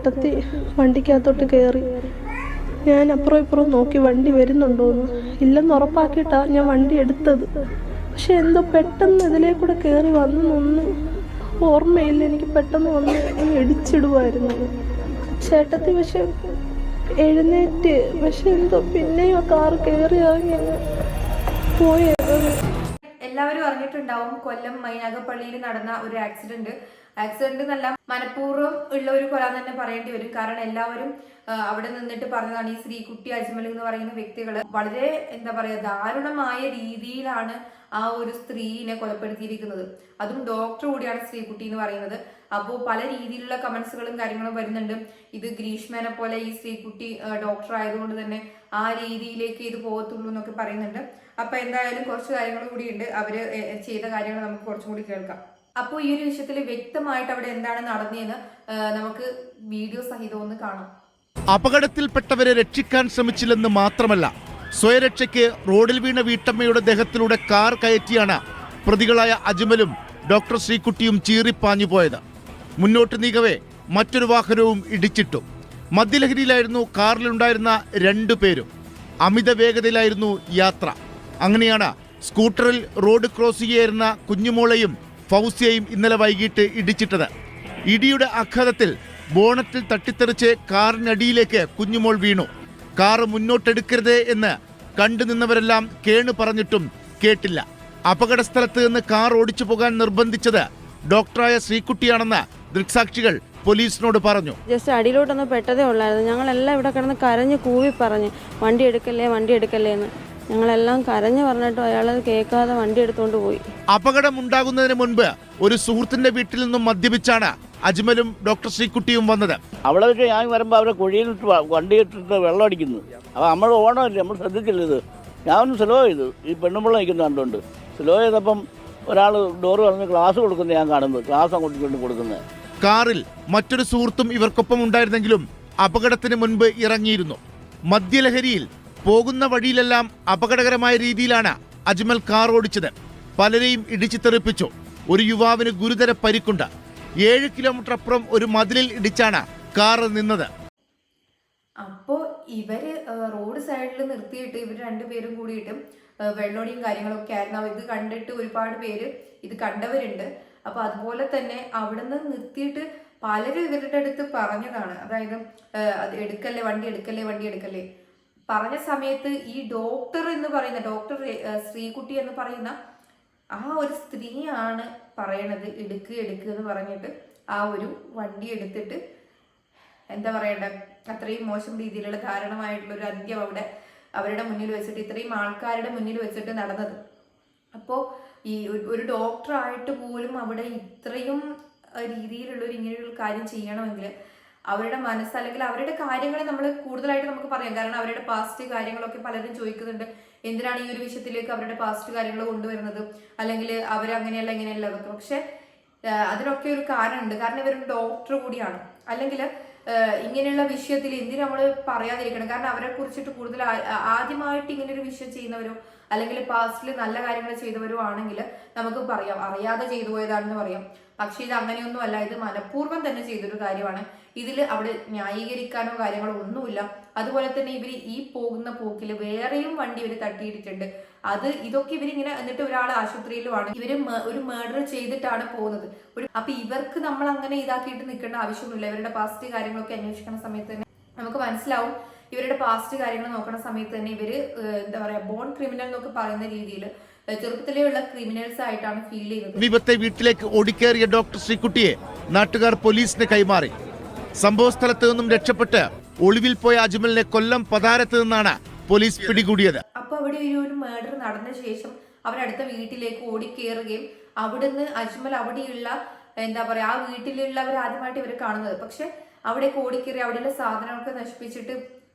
ചേട്ടത്തി വണ്ടിക്കകത്തോട്ട് കയറി. ഞാൻ അപ്പുറം ഇപ്പുറം നോക്കി വണ്ടി വരുന്നുണ്ടോയെന്ന്. ഇല്ലെന്ന് ഉറപ്പാക്കിയിട്ടാണ് ഞാൻ വണ്ടി എടുത്തത്. പക്ഷെ എന്തോ പെട്ടെന്ന് ഇതിലേ കൂടെ കയറി വന്നൊന്നും ഓർമ്മയില്ല. എനിക്ക് പെട്ടെന്ന് വന്ന് ഇടിച്ചിടുമായിരുന്നു ചേട്ടത്തി. പക്ഷെ എഴുന്നേറ്റ്, പക്ഷെ എന്തോ പിന്നെയും ആ കാറ് കയറി ഇറങ്ങി പോയത്. എല്ലാവരും അറിഞ്ഞിട്ടുണ്ടാവും കൊല്ലം മൈനാഗപ്പള്ളിയിൽ നടന്ന ഒരു ആക്സിഡന്റ് നല്ല മനഃപൂർവ്വം ഉള്ള ഒരു കൊല തന്നെ പറയേണ്ടി വരും. കാരണം എല്ലാവരും അവിടെ നിന്നിട്ട് പറഞ്ഞതാണ് ഈ ശ്രീകുട്ടി അജ്മൽ എന്ന് പറയുന്ന വ്യക്തികള് വളരെ ദാരുണമായ രീതിയിലാണ് ആ ഒരു സ്ത്രീനെ കൊലപ്പെടുത്തിയിരിക്കുന്നത്. അതും ഡോക്ടർ കൂടിയാണ് ശ്രീകുട്ടി എന്ന് പറയുന്നത്. അപ്പോൾ പല രീതിയിലുള്ള കമന്റ്സുകളും കാര്യങ്ങളും വരുന്നുണ്ട്. ഇത് ഗ്രീഷ്മേനെ പോലെ ഈ ശ്രീകുട്ടി ഡോക്ടർ ആയതുകൊണ്ട് തന്നെ ആ രീതിയിലേക്ക് ഇത് പോകത്തുള്ളൂ എന്നൊക്കെ പറയുന്നുണ്ട്. അപ്പൊ എന്തായാലും കുറച്ച് കാര്യങ്ങൾ കൂടി ഉണ്ട്. അവര് ചെയ്ത കാര്യങ്ങൾ നമുക്ക് കുറച്ചും കൂടി കേൾക്കാം. അപ്പോൾ ഈ ഒരു വിഷയത്തിൽ വ്യക്തമായിട്ട് അവിടെ എന്താണ് നടന്നതെന്ന് നമുക്ക് വീഡിയോ സഹിതം ഒന്ന് കാണാം. അപകടത്തിൽപ്പെട്ടവരെ രക്ഷിക്കാൻ ശ്രമിച്ചില്ലെന്ന് മാത്രമല്ല, സ്വയരക്ഷയ്ക്ക് റോഡിൽ വീണ വീട്ടമ്മയുടെ ദേഹത്തിലൂടെ കാർ കയറ്റിയാണ് പ്രതികളായ അജ്മലും ഡോക്ടർ ശ്രീകുട്ടിയും ചീറിപ്പാഞ്ഞു പോയത്. മുന്നോട്ട് നീങ്ങവേ മറ്റൊരു വാഹനവും ഇടിച്ചിട്ടു. മദ്യലഹരിയിലായിരുന്നു കാറിലുണ്ടായിരുന്ന 2 പേരും. അമിത വേഗതയിലായിരുന്നു യാത്ര. അങ്ങനെയാണ് സ്കൂട്ടറിൽ റോഡ് ക്രോസ് ചെയ്യായിരുന്ന കുഞ്ഞുമോളെയും ഫൗസിയെയും ഇന്നലെ വൈകിട്ട് ഇടിച്ചിട്ടത്. ഇടിയുടെ ആഘാതത്തിൽ ബോണറ്റിൽ തട്ടിത്തെറിച്ച് കാറിനടിയിലേക്ക് കുഞ്ഞുമോൾ വീണു. കാറ് മുന്നോട്ടെടുക്കരുതേ എന്ന് കണ്ടു നിന്നവരെല്ലാം കേണു പറഞ്ഞിട്ടും കേട്ടില്ല. അപകട സ്ഥലത്ത് നിന്ന് കാർ ഓടിച്ചു പോകാൻ നിർബന്ധിച്ചത് ഡോക്ടറായ ശ്രീകുട്ടിയാണെന്ന് ദൃക്സാക്ഷികൾ പോലീസിനോട് പറഞ്ഞു. ജസ്റ്റ് അടിയിലോട്ടൊന്ന് പെട്ടതേ ഉള്ളായിരുന്നു. ഞങ്ങളെല്ലാം ഇവിടെ കിടന്ന് കരഞ്ഞ് കൂവി പറഞ്ഞു വണ്ടി എടുക്കല്ലേ എന്ന്. ഞങ്ങളെല്ലാം കരഞ്ഞു പറഞ്ഞിട്ടും അയാളത് കേൾക്കാതെ വണ്ടി എടുത്തുകൊണ്ട് പോയി. അപകടം ഉണ്ടാകുന്നതിന് മുൻപ് ഒരു സുഹൃത്തിന്റെ വീട്ടിൽ നിന്നും മദ്യപിച്ചാണ് അജ്മലും ഡോക്ടർ ശ്രീകുട്ടിയും വന്നത്. അവിടെ വെച്ച് ഞാൻ വരുമ്പോൾ അവരെ കുഴിയിലിട്ട് വണ്ടി ഇട്ടിട്ട് വെള്ളം അടിക്കുന്നു. അപ്പോൾ നമ്മൾ ഓണമല്ലേ, നമ്മൾ ശ്രദ്ധിച്ചില്ല ഇത്. ഞാനൊന്ന് സ്ലോ ചെയ്തു. ഈ പെണ്ണുമ്പിള്ള നിൽക്കുന്ന കണ്ടുകൊണ്ട് സ്ലോ ചെയ്തപ്പം ഒരാൾ ഡോറ് പറഞ്ഞ് ഗ്ലാസ് കൊടുക്കുന്നത് ഞാൻ കാണുന്നത്. ഗ്ലാസ് അങ്ങോട്ട് കൊണ്ട് കൊടുക്കുന്നത്. കാറിൽ മറ്റൊരു സുഹൃത്തും ഇവർക്കൊപ്പം ഉണ്ടായിരുന്നെങ്കിലും അപകടത്തിന് മുൻപ് ഇറങ്ങിയിരുന്നു. മദ്യലഹരിയിൽ പോകുന്ന വഴിയിലെല്ലാം അപകടകരമായ രീതിയിലാണ് അജ്മൽ കാർ ഓടിച്ചത്. പലരെയും ഇടിച്ചു തെറിപ്പിച്ചു. ഒരു യുവാവിന് ഗുരുതര പരിക്കുണ്ട്. 7 കിലോമീറ്റർ അപ്പുറം ഒരു മതിലിൽ ഇടിച്ചാണ് കാർ നിന്നത്. അപ്പോൾ ഇവര് റോഡ് സൈഡിൽ നിർത്തിയിട്ട് ഇവർ 2 പേരും കൂടിയിട്ട് വെള്ളോടിയും കാര്യങ്ങളൊക്കെ ആയിരുന്നു. ഇത് കണ്ടിട്ട് ഒരുപാട് പേര് ഇത് കണ്ടവരുണ്ട്. അപ്പൊ അതുപോലെ തന്നെ അവിടെ നിന്ന് നിർത്തിയിട്ട് പലരും ഇവരുടെ അടുത്ത് പറഞ്ഞതാണ്. അതായത് വണ്ടി എടുക്കല്ലേ പറഞ്ഞ സമയത്ത് ഈ ഡോക്ടർ എന്ന് പറയുന്ന ഡോക്ടർ ശ്രീകുട്ടി എന്ന് പറയുന്ന ആ ഒരു സ്ത്രീയാണ് പറയണത് എടുക്ക് എന്ന് പറഞ്ഞിട്ട് ആ ഒരു വണ്ടി എടുത്തിട്ട് അത്രയും മോശം രീതിയിലുള്ള ദാരുണമായിട്ടുള്ള ഒരു അന്ത്യം അവിടെ അവരുടെ മുന്നിൽ വെച്ചിട്ട്, ഇത്രയും ആൾക്കാരുടെ മുന്നിൽ വെച്ചിട്ട് നടന്നത്. അപ്പോൾ ഈ ഒരു ഡോക്ടറായിട്ട് പോലും അവിടെ ഇത്രയും രീതിയിലുള്ള ഇങ്ങനെയുള്ള കാര്യം ചെയ്യണമെങ്കിൽ അവരുടെ മനസ്സ്, അല്ലെങ്കിൽ അവരുടെ കാര്യങ്ങൾ നമ്മൾ കൂടുതലായിട്ട് നമുക്ക് പറയാം. കാരണം അവരുടെ പാസ്റ്റ് കാര്യങ്ങളൊക്കെ പലരും ചോദിക്കുന്നുണ്ട്, എന്തിനാണ് ഈ ഒരു വിഷയത്തിലേക്ക് അവരുടെ പാസ്റ്റ് കാര്യങ്ങൾ കൊണ്ടുവരുന്നത്, അല്ലെങ്കിൽ അവരങ്ങനെയല്ല ഇങ്ങനെയല്ല എന്നൊക്കെ. പക്ഷെ അതിനൊക്കെ ഒരു കാരണമുണ്ട്. കാരണം ഇവരൊരു ഡോക്ടർ കൂടിയാണ്. അല്ലെങ്കിൽ ഇങ്ങനെയുള്ള വിഷയത്തിൽ എന്തിനു നമ്മൾ പറയാതിരിക്കണം. കാരണം അവരെ കുറിച്ചിട്ട് കൂടുതൽ ആദ്യമായിട്ട് ഇങ്ങനെ ഒരു വിഷയം ചെയ്യുന്നവരോ അല്ലെങ്കിൽ പാസ്റ്റിൽ നല്ല കാര്യങ്ങൾ ചെയ്തവരോ ആണെങ്കിൽ നമുക്ക് പറയാം അറിയാതെ ചെയ്തു പോയതാണെന്ന് പറയാം. പക്ഷെ ഇത് അങ്ങനെയൊന്നും അല്ല. ഇത് മനഃപൂർവ്വം തന്നെ ചെയ്തൊരു കാര്യമാണ്. ഇതിൽ അവിടെ ന്യായീകരിക്കാനോ കാര്യങ്ങളോ ഒന്നുമില്ല. അതുപോലെ തന്നെ ഇവര് ഈ പോകുന്ന പോക്കിൽ വേറെയും വണ്ടി ഇവര് തട്ടിയിട്ടുണ്ട്. ഇതൊക്കെ ഇവരിങ്ങനെ എന്നിട്ട് ഒരാൾ ആശുപത്രിയിലുമാണ്. ഇവര് ഒരു മർഡർ ചെയ്തിട്ടാണ് പോകുന്നത്. അപ്പൊ ഇവർക്ക് നമ്മൾ അങ്ങനെ ഇതാക്കിയിട്ട് നിൽക്കേണ്ട ആവശ്യമൊന്നുമില്ല. ഇവരുടെ പാസ്റ്റ് കാര്യങ്ങളൊക്കെ അന്വേഷിക്കുന്ന സമയത്ത് തന്നെ നമുക്ക് മനസ്സിലാവും. ഇവരുടെ പാസ്റ്റ് കാര്യങ്ങൾ നോക്കുന്ന സമയത്ത് തന്നെ ഇവര് ബോൺ ക്രിമിനൽ എന്നൊക്കെ പറയുന്ന രീതിയിൽ ചെറുപ്പത്തിലെയുള്ള ക്രിമിനൽസ് ആയിട്ടാണ് ഫീൽ ചെയ്യുന്നത്. സമീപത്തെ വീട്ടിലേക്ക് ഓടിക്കേറിയ ഡോക്ടർ ശ്രീകുട്ടിയെ നാട്ടുകാർ പോലീസിന് കൈമാറി. സംഭവ സ്ഥലത്ത് നിന്നും രക്ഷപ്പെട്ട് ഒളിവിൽ പോയ അജ്മലിനെ കൊല്ലം പതാരത്ത് നിന്നാണ് പോലീസ് പിടികൂടിയത്. അപ്പൊ അവിടെ ഒരു മർഡർ നടന്ന ശേഷം അവരടുത്ത വീട്ടിലേക്ക് ഓടിക്കേറുകയും അവിടുന്ന് അജ്മൽ അവിടെയുള്ള ആ വീട്ടിലുള്ളവർ ആദ്യമായിട്ട് ഇവരെ കാണുന്നത്. പക്ഷെ അവിടേക്ക് ഓടിക്കേറി അവിടെയുള്ള സാധനങ്ങളൊക്കെ നശിപ്പിച്ചിട്ട്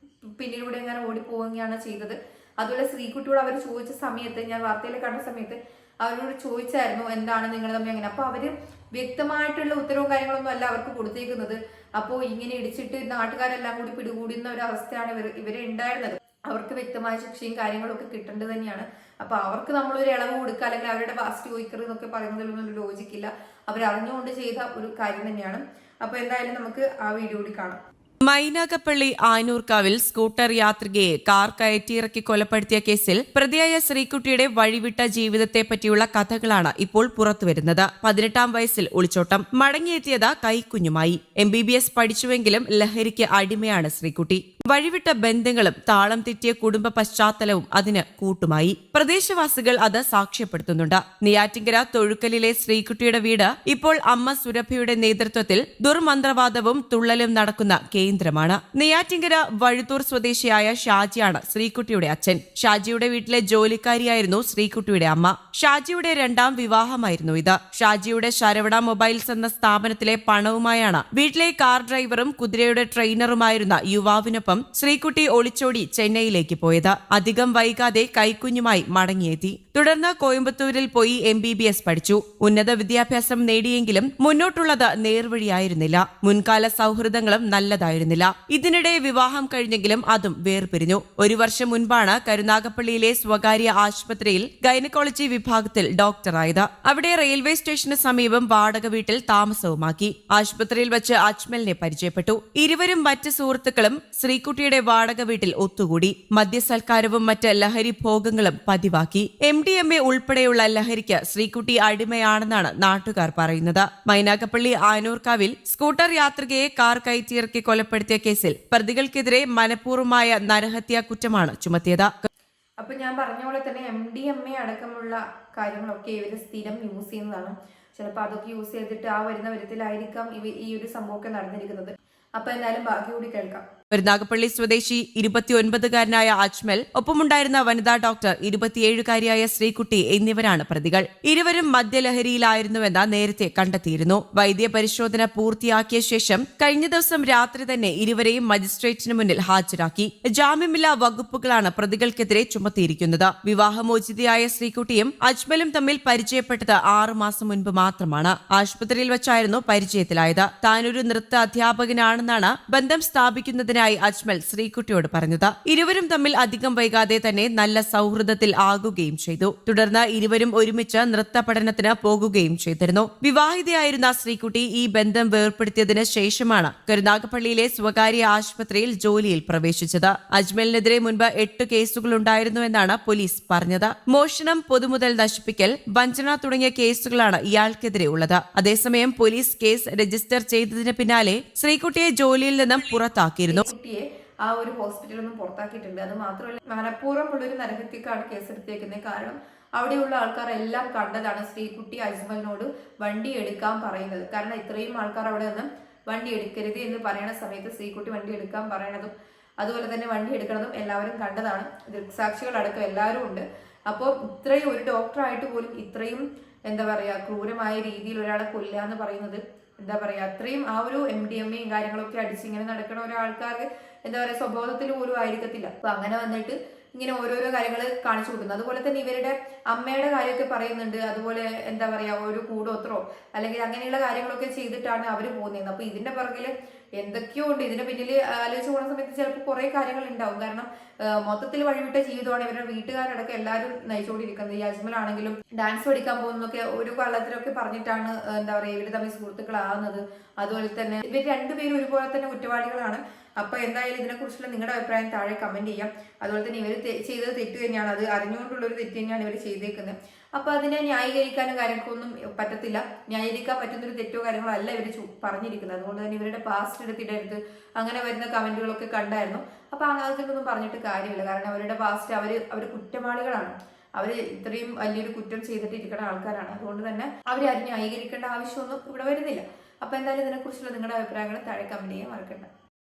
പിന്നിലൂടെ എങ്ങനെ ഓടിപ്പോവുകയാണ് ചെയ്തത്. അതുപോലെ ശ്രീകുട്ടിയോട് അവർ ചോദിച്ച സമയത്ത്, ഞാൻ വാർത്തയിൽ കണ്ട സമയത്ത് അവരോട് ചോദിച്ചായിരുന്നു എന്താണ് നിങ്ങൾ തമ്മിൽ അങ്ങനെ. അപ്പൊ അവര് വ്യക്തമായിട്ടുള്ള ഉത്തരവും കാര്യങ്ങളൊന്നും അല്ല അവർക്ക് കൊടുത്തേക്കുന്നത്. അപ്പോൾ ഇങ്ങനെ ഇടിച്ചിട്ട് നാട്ടുകാരെല്ലാം കൂടി പിടികൂടുന്ന ഒരു അവസ്ഥയാണ് ഇവരെ ഉണ്ടായിരുന്നത്. അവർക്ക് വ്യക്തമായ ശിക്ഷയും കാര്യങ്ങളും ഒക്കെ കിട്ടേണ്ടത് തന്നെയാണ്. അപ്പൊ അവർക്ക് നമ്മളൊരു ഇളവ് കൊടുക്കുക അല്ലെങ്കിൽ അവരുടെ പാസ്റ്റ് ചോദിക്കരുത് എന്നൊക്കെ പറയുന്നതിലൊന്നും ഒരു ലോജിക്കില്ല. അവരറിഞ്ഞുകൊണ്ട് ചെയ്ത ഒരു കാര്യം തന്നെയാണ്. അപ്പോൾ എന്തായാലും നമുക്ക് ആ വീഡിയോ കൂടി കാണാം. മൈനാഗപ്പള്ളി ആനൂർക്കാവിൽ സ്കൂട്ടർ യാത്രികയെ കാർ കയറ്റിയിറക്കി കൊലപ്പെടുത്തിയ കേസിൽ പ്രതിയായ ശ്രീകുട്ടിയുടെ വഴിവിട്ട ജീവിതത്തെ പറ്റിയുള്ള കഥകളാണ് ഇപ്പോൾ പുറത്തുവരുന്നത്. 18-ാം വയസ്സിൽ ഒളിച്ചോട്ടം, മടങ്ങിയെത്തിയത് കൈക്കുഞ്ഞുമായി. MBBS പഠിച്ചുവെങ്കിലും ലഹരിക്ക് അടിമയാണ് ശ്രീകുട്ടി. വഴിവിട്ട ബന്ധങ്ങളും താളം തെറ്റിയ കുടുംബ പശ്ചാത്തലവും അതിന് കൂട്ടുമായി. പ്രദേശവാസികൾ അത് സാക്ഷ്യപ്പെടുത്തുന്നുണ്ട്. നെയ്യാറ്റിൻകര തൊഴുക്കലിലെ ശ്രീകുട്ടിയുടെ വീട് ഇപ്പോൾ അമ്മ സുരഭയുടെ നേതൃത്വത്തിൽ ദുർമന്ത്രവാദവും തുള്ളലും നടക്കുന്ന കേന്ദ്രമാണ്. നെയ്യാറ്റിൻകര വഴുത്തൂർ സ്വദേശിയായ ഷാജിയാണ് ശ്രീകുട്ടിയുടെ അച്ഛൻ. ഷാജിയുടെ വീട്ടിലെ ജോലിക്കാരിയായിരുന്നു ശ്രീകുട്ടിയുടെ അമ്മ. ഷാജിയുടെ 2ാം വിവാഹമായിരുന്നു ഇത്. ഷാജിയുടെ ശരവണ മൊബൈൽസ് എന്ന സ്ഥാപനത്തിലെ പണവുമായാണ് വീട്ടിലെ കാർ ഡ്രൈവറും കുതിരയുടെ ട്രെയിനറുമായിരുന്ന യുവാവിനൊപ്പം ശ്രീകുട്ടി ഒളിച്ചോടി ചെന്നൈയിലേക്ക് പോയത്. അധികം വൈകാതെ കൈക്കുഞ്ഞുമായി മടങ്ങിയെത്തി. തുടർന്ന് കോയമ്പത്തൂരിൽ പോയി MBBS പഠിച്ചു. ഉന്നത വിദ്യാഭ്യാസം നേടിയെങ്കിലും മുന്നോട്ടുള്ളത് നേർവഴിയായിരുന്നില്ല. മുൻകാല സൗഹൃദങ്ങളും നല്ലതായിരുന്നില്ല. ഇതിനിടെ വിവാഹം കഴിഞ്ഞെങ്കിലും അതും വേർപിരിഞ്ഞു. 1 വർഷം മുൻപാണ് കരുനാഗപ്പള്ളിയിലെ സ്വകാര്യ ആശുപത്രിയിൽ ഗൈനക്കോളജി വിഭാഗത്തിൽ ഡോക്ടറായത്. അവിടെ റെയിൽവേ സ്റ്റേഷന് സമീപം വാടക വീട്ടിൽ താമസവുമാക്കി. ആശുപത്രിയിൽ വെച്ച് അജ്മലിനെ പരിചയപ്പെട്ടു. ഇരുവരും മറ്റ് സുഹൃത്തുക്കളും ശ്രീകുട്ടിയുടെ വാടക വീട്ടിൽ ഒത്തുകൂടി. മദ്യസൽക്കാരവും മറ്റ് ലഹരി ഭോഗങ്ങളും പതിവാക്കി. MDMA ഉൾപ്പെടെയുള്ള ലഹരിക്ക് ശ്രീകുട്ടി അടിമയാണെന്നാണ് നാട്ടുകാർ പറയുന്നത്. മൈനാഗപ്പള്ളി ആനൂർക്കാവിൽ സ്കൂട്ടർ യാത്രികയെ കാർ കയറ്റിയിറക്കി കൊലപ്പെടുത്തിയ കേസിൽ പ്രതികൾക്കെതിരെ മനഃപൂർവ്വമായ നരഹത്യാ കുറ്റമാണ് ചുമത്തിയത്. അപ്പൊ ഞാൻ പറഞ്ഞ പോലെ തന്നെ MDMA അടക്കമുള്ള കാര്യങ്ങളൊക്കെ ഇവർ സ്ഥിരം യൂസ് ചെയ്യുന്നതാണ്. ചിലപ്പോൾ അതൊക്കെ യൂസ് ചെയ്തിട്ട് ആ വരുന്ന വിധത്തിലായിരിക്കാം ഈ ഒരു സംഭവമൊക്കെ നടന്നിരിക്കുന്നത്. അപ്പൊ എന്തായാലും ബാക്കി കൂടി കേൾക്കാം. കരുനാഗപ്പള്ളി സ്വദേശി 29-കാരനായ അജ്മൽ, ഒപ്പമുണ്ടായിരുന്ന വനിതാ ഡോക്ടർ 27-കാരിയായ ശ്രീകുട്ടി എന്നിവരാണ് പ്രതികൾ. ഇരുവരും മദ്യലഹരിയിലായിരുന്നുവെന്ന് നേരത്തെ കണ്ടെത്തിയിരുന്നു. വൈദ്യപരിശോധന പൂർത്തിയാക്കിയ ശേഷം കഴിഞ്ഞ ദിവസം രാത്രി തന്നെ ഇരുവരെയും മജിസ്ട്രേറ്റിന് മുന്നിൽ ഹാജരാക്കി. ജാമ്യമില്ലാ വകുപ്പുകളാണ് പ്രതികൾക്കെതിരെ ചുമത്തിയിരിക്കുന്നത്. വിവാഹമോചിതയായ ശ്രീകുട്ടിയും അജ്മലും തമ്മിൽ പരിചയപ്പെട്ടത് 6 മാസം മുൻപ് മാത്രമാണ്. ആശുപത്രിയിൽ വെച്ചായിരുന്നു പരിചയത്തിലായത്. താനൊരു നൃത്ത അധ്യാപകനാണെന്നാണ് ബന്ധം സ്ഥാപിക്കുന്നതിന് അജ്മൽ ശ്രീകുട്ടിയോട് പറഞ്ഞത്. ഇരുവരും തമ്മിൽ അധികം വൈകാതെ തന്നെ നല്ല സൗഹൃദത്തിൽ ആകുകയും ചെയ്തു. തുടർന്ന് ഇരുവരും ഒരുമിച്ച് നൃത്ത പഠനത്തിന് പോകുകയും ചെയ്തിരുന്നു. വിവാഹിതയായിരുന്ന ശ്രീകുട്ടി ഈ ബന്ധം വേർപ്പെടുത്തിയതിന് ശേഷമാണ് കരുനാഗപ്പള്ളിയിലെ സ്വകാര്യ ആശുപത്രിയിൽ ജോലിയിൽ പ്രവേശിച്ചത്. അജ്മലിനെതിരെ മുൻപ് 8 കേസുകളുണ്ടായിരുന്നുവെന്നാണ് പോലീസ് പറഞ്ഞത്. മോഷണം, പൊതുമുതൽ നശിപ്പിക്കൽ, വഞ്ചന തുടങ്ങിയ കേസുകളാണ് ഇയാൾക്കെതിരെ ഉള്ളത്. അതേസമയം പോലീസ് കേസ് രജിസ്റ്റർ ചെയ്തതിന് പിന്നാലെ ശ്രീകുട്ടിയെ ജോലിയിൽ നിന്നും പുറത്താക്കിയിരുന്നു. കുട്ടിയെ ആ ഒരു ഹോസ്പിറ്റലിൽ നിന്നും പുറത്താക്കിയിട്ടുണ്ട്. അത് മാത്രമല്ല, മനഃപൂർവ്വമുള്ളൊരു നരഹത്യക്കാണ് കേസെടുത്തേക്കുന്നത്. കാരണം അവിടെയുള്ള ആൾക്കാരെല്ലാം കണ്ടതാണ് ശ്രീകുട്ടി അജ്മലിനോട് വണ്ടി എടുക്കാൻ പറയുന്നത്. കാരണം ഇത്രയും ആൾക്കാർ അവിടെ നിന്ന് വണ്ടി എടുക്കരുത് എന്ന് പറയുന്ന സമയത്ത് ശ്രീകുട്ടി വണ്ടി എടുക്കാൻ പറയണതും അതുപോലെ തന്നെ വണ്ടി എടുക്കണതും എല്ലാവരും കണ്ടതാണ്. ദൃക്സാക്ഷികളടക്കം എല്ലാവരും ഉണ്ട്. അപ്പോൾ ഇത്രയും ഒരു ഡോക്ടറായിട്ട് പോലും ഇത്രയും എന്താ പറയുക ക്രൂരമായ രീതിയിൽ ഒരാളെ കൊല്ലുക എന്ന് പറയുന്നത് എന്താ പറയുക അത്രയും ആ ഒരു MDMA കാര്യങ്ങളൊക്കെ അടിച്ച് ഇങ്ങനെ നടക്കുന്ന ഒരാൾക്കാർക്ക് എന്താ പറയുക സ്വബോധത്തിൽ പോലും ആയിരിക്കത്തില്ല. അപ്പൊ അങ്ങനെ വന്നിട്ട് ഇങ്ങനെ ഓരോരോ കാര്യങ്ങൾ കാണിച്ചു കൊടുക്കുന്നു. അതുപോലെ തന്നെ ഇവരുടെ അമ്മയുടെ കാര്യമൊക്കെ പറയുന്നുണ്ട്. അതുപോലെ എന്താ പറയാ ഒരു കൂടോത്രോ അല്ലെങ്കിൽ അങ്ങനെയുള്ള കാര്യങ്ങളൊക്കെ ചെയ്തിട്ടാണ് അവർ പോകുന്നത്. അപ്പൊ ഇതിന്റെ പുറകില് എന്തൊക്കെയോ ഉണ്ട്. ഇതിന്റെ പിന്നിൽ ആലോചിച്ച് പോകുന്ന സമയത്ത് ചിലപ്പോൾ കുറെ കാര്യങ്ങൾ ഉണ്ടാവും. കാരണം മൊത്തത്തിൽ വഴിവിട്ട ജീവിതമാണ് ഇവരുടെ വീട്ടുകാരടക്കം എല്ലാവരും നയിച്ചുകൊണ്ടിരിക്കുന്നത്. ഈ അജ്മലാണെങ്കിലും ഡാൻസ് പഠിക്കാൻ പോകുന്നതൊക്കെ ഒരു കള്ളത്തിലൊക്കെ പറഞ്ഞിട്ടാണ് എന്താ പറയുക ഇവർ തമ്മിൽ സുഹൃത്തുക്കളാകുന്നത്. അതുപോലെ തന്നെ ഇവർ രണ്ടുപേരും ഒരുപോലെ തന്നെ കുറ്റവാളികളാണ്. അപ്പൊ എന്തായാലും ഇതിനെക്കുറിച്ചുള്ള നിങ്ങളുടെ അഭിപ്രായം താഴെ കമന്റ് ചെയ്യാം. അതുപോലെ തന്നെ ഇവർ ചെയ്തത് തെറ്റ് തന്നെയാണ്. അത് അറിഞ്ഞുകൊണ്ടുള്ള ഒരു തെറ്റ് തന്നെയാണ് ഇവർ ചെയ്തേക്കുന്നത്. അപ്പൊ അതിനെ ന്യായീകരിക്കാനും കാര്യങ്ങൾക്കൊന്നും പറ്റത്തില്ല. ന്യായീകരിക്കാൻ പറ്റുന്നൊരു തെറ്റോ കാര്യങ്ങളോ അല്ല ഇവർ പറഞ്ഞിരിക്കുന്നത്. അതുകൊണ്ട് തന്നെ ഇവരുടെ പാസ്റ്റ് എടുത്തിടരുത് അങ്ങനെ വരുന്ന കമന്റുകളൊക്കെ കണ്ടായിരുന്നു. അപ്പൊ അതിനൊന്നും പറഞ്ഞിട്ട് കാര്യമില്ല. കാരണം അവരുടെ പാസ്റ്റ് അവർ കുറ്റവാളികളാണ്. അവർ ഇത്രയും വലിയൊരു കുറ്റം ചെയ്തിട്ട് ഇരിക്കുന്ന ആൾക്കാരാണ്. അതുകൊണ്ട് തന്നെ അവരെ ആരും ന്യായീകരിക്കേണ്ട ആവശ്യമൊന്നും ഇവിടെ വരുന്നില്ല. അപ്പൊ എന്തായാലും ഇതിനെക്കുറിച്ചുള്ള നിങ്ങളുടെ അഭിപ്രായങ്ങൾ താഴെ കമന്റ് ചെയ്യാൻ മറക്കണ്ട.